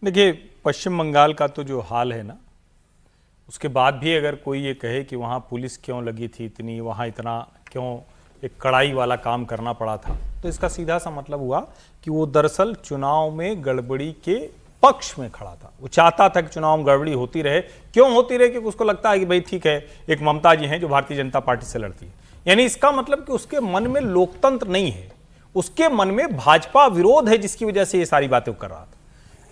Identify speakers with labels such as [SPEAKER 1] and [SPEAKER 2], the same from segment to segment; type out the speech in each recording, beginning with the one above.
[SPEAKER 1] देखिए, पश्चिम बंगाल का तो जो हाल है ना, उसके बाद भी अगर कोई ये कहे कि वहाँ पुलिस क्यों लगी थी इतनी, वहाँ इतना क्यों एक कड़ाई वाला काम करना पड़ा था, तो इसका सीधा सा मतलब हुआ कि वो दरअसल चुनाव में गड़बड़ी के पक्ष में खड़ा था। वो चाहता था कि चुनाव में गड़बड़ी होती रहे। क्यों होती रहे? क्योंकि उसको लगता है कि भाई ठीक है, एक ममता जी हैं जो भारतीय जनता पार्टी से लड़ती है। यानी इसका मतलब कि उसके मन में लोकतंत्र नहीं है, उसके मन में भाजपा विरोध है, जिसकी वजह से ये सारी बातें कर रहा था।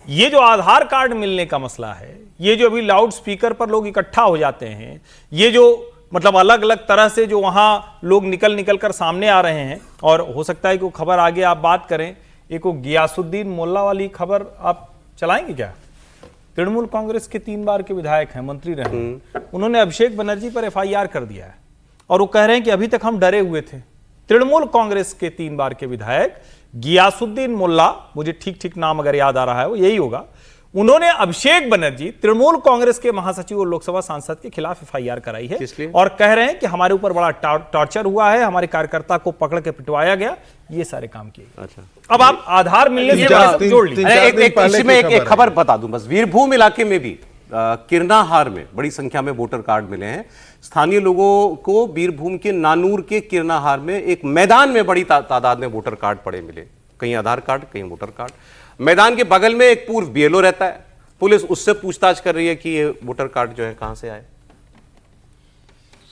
[SPEAKER 1] ये जो आधार कार्ड मिलने का मसला है, ये जो अभी लाउड स्पीकर पर लोग इकट्ठा हो जाते हैं, ये जो मतलब अलग अलग तरह से जो वहां लोग निकल कर सामने आ रहे हैं, और हो सकता है कि वो खबर आगे आप बात करें। एक वो गियासुद्दीन मोल्ला वाली खबर आप चलाएंगे क्या? तृणमूल कांग्रेस के 3 बार के विधायक हैं, मंत्री रहे, उन्होंने अभिषेक बनर्जी पर FIR कर दिया है और वो कह रहे हैं कि अभी तक हम डरे हुए थे। तृणमूल कांग्रेस के 3 बार के विधायक गियासुद्दीन मोल्ला, मुझे ठीक नाम अगर याद आ रहा है वो यही होगा, उन्होंने अभिषेक बनर्जी तृणमूल कांग्रेस के महासचिव और लोकसभा सांसद के खिलाफ FIR कराई है और कह रहे हैं कि हमारे ऊपर बड़ा टॉर्चर हुआ है, हमारे कार्यकर्ता को पकड़ के पिटवाया गया, ये सारे काम किए। अच्छा, अब आप आधार मिलने से जोड़ लीजिए।
[SPEAKER 2] इसमें एक खबर बता दूं बस, वीरभूम इलाके में भी किरनाहार में बड़ी संख्या में वोटर कार्ड मिले हैं। स्थानीय लोगों को बीरभूम के नानूर के किरनाहार में एक मैदान में बड़ी तादाद में वोटर कार्ड पड़े मिले, कहीं आधार कार्ड, कहीं वोटर कार्ड। मैदान के बगल में एक पूर्व BLO रहता है, पुलिस उससे पूछताछ कर रही है कि ये वोटर कार्ड जो है कहां से आए।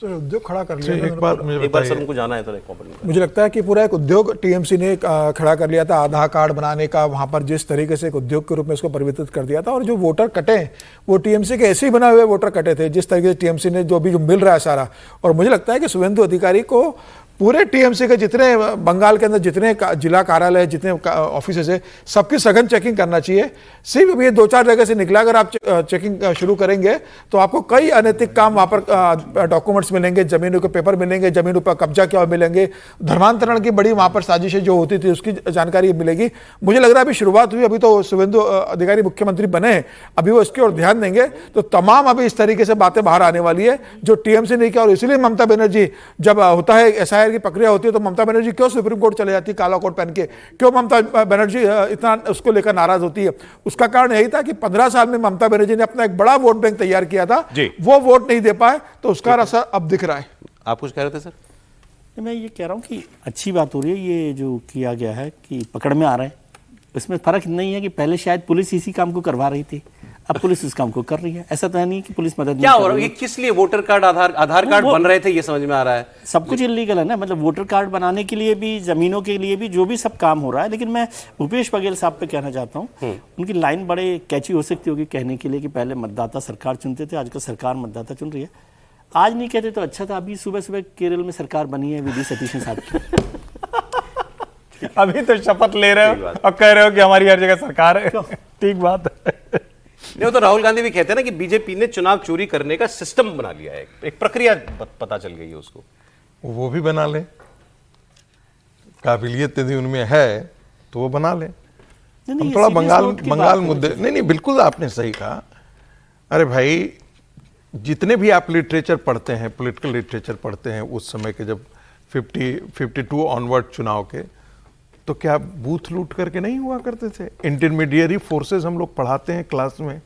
[SPEAKER 3] उद्योग खड़ा कर लिया।
[SPEAKER 2] एक बार सर उनको जाना है तो
[SPEAKER 3] मुझे लगता है कि पूरा एक उद्योग TMC ने खड़ा कर लिया था, आधार कार्ड बनाने का। वहां पर जिस तरीके से एक उद्योग के रूप में इसको परिवर्तित कर दिया था, और जो वोटर कटे वो TMC के ऐसे ही बनाए हुए वोटर कटे थे, जिस तरीके से TMC ने जो मिल रहा है सारा। और मुझे लगता है कि शुभेंदु अधिकारी को पूरे TMC के जितने बंगाल के अंदर जितने जिला कार्यालय, जितने ऑफिस है, सबकी सघन चेकिंग करना चाहिए। सिर्फ ये 2-4 जगह से निकला अगर आप चेकिंग शुरू करेंगे तो आपको कई अनैतिक काम वहाँ पर डॉक्यूमेंट्स मिलेंगे, जमीनों के पेपर मिलेंगे, जमीनों पर कब्जा किया हुआ मिलेंगे, धर्मांतरण की बड़ी वहाँ पर साजिशें जो होती थी उसकी जानकारी मिलेगी। मुझे लग रहा है अभी शुरुआत हुई, अभी तो शुभेंदु अधिकारी मुख्यमंत्री बने हैं, अभी वो इसकी ओर ध्यान देंगे तो तमाम अभी इस तरीके से बातें बाहर आने वाली है जो TMC नहीं किया। और इसलिए ममता बनर्जी जब होता है SIR की प्रक्रिया होती है तो ममता बनर्जी क्यों सुप्रीम कोर्ट चले जाती है काला कोट पहन के? क्यों ममता बनर्जी इतना उसको लेकर नाराज होती है? उसका कारण यही था कि 15 साल में ममता बनर्जी ने अपना एक बड़ा वोट बैंक तैयार किया था, वो वोट नहीं दे पाए, तो उसका असर अब दिख रहा है।
[SPEAKER 2] आप कुछ कह रहे थे सर?
[SPEAKER 4] मैं ये कह रहा हूँ कि अच्छी बात हो रही है ये जो किया गया है कि पकड़ में आ रहे हैं। इसमें फर्क नहीं है कि पहले शायद पुलिस इसी काम को करवा रही थी, अब पुलिस इस काम को कर रही है। ऐसा तो है नहीं कि पुलिस मदद
[SPEAKER 2] क्या हो रहा है? ये किस लिए वोटर कार्ड, आधार कार्ड बन रहे थे, ये समझ में आ रहा है।
[SPEAKER 4] सब कुछ इलीगल है ना, मतलब वोटर कार्ड बनाने के लिए भी, जमीनों के लिए भी, जो भी सब काम हो रहा है। लेकिन मैं भूपेश बघेल साहब पे कहना चाहता हूँ, उनकी लाइन बड़े कैची हो सकती होगी कहने के लिए कि पहले मतदाता सरकार चुनते थे, आजकल सरकार मतदाता चुन रही है। आज नहीं कहते तो अच्छा था, अभी सुबह सुबह केरल में सरकार बनी है VD सतीशन साहब की।
[SPEAKER 1] अभी तो शपथ ले रहे हो और कह रहे हो कि हमारी हर जगह सरकार है। ठीक बात है।
[SPEAKER 2] नहीं तो राहुल गांधी भी कहते हैं ना कि बीजेपी ने चुनाव चोरी करने का सिस्टम बना लिया है, एक प्रक्रिया पता चल गई है उसको।
[SPEAKER 5] वो भी बना ले, काबिलियत यदि उनमें है तो वो बना ले। हम थोड़ा बंगाल मुद्दे, नहीं बिल्कुल आपने सही कहा। अरे भाई, जितने भी आप लिटरेचर पढ़ते हैं, पॉलिटिकल लिटरेचर पढ़ते हैं उस समय के जब 52 ऑनवर्ड चुनाव के, तो क्या बूथ लूट करके नहीं हुआ करते थे? इंटरमीडिएरी फोर्सेस हम लोग पढ़ाते हैं क्लास में,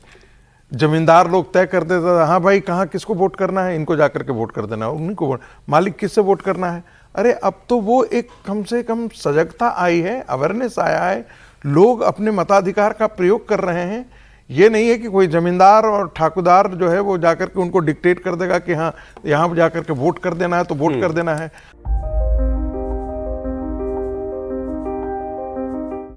[SPEAKER 5] जमींदार लोग तय करते थे, हाँ भाई कहाँ किसको वोट करना है, इनको जाकर के वोट कर देना, उन्हीं को वोट, मालिक किससे वोट करना है। अरे अब तो वो एक कम से कम सजगता आई है, अवेयरनेस आया है, लोग अपने मताधिकार का प्रयोग कर रहे हैं। ये नहीं है कि कोई जमींदार और ठाकुरदार जो है वो जाकर के उनको डिक्टेट कर देगा कि हाँ यहाँ जाकर के वोट कर देना है तो वोट कर देना है।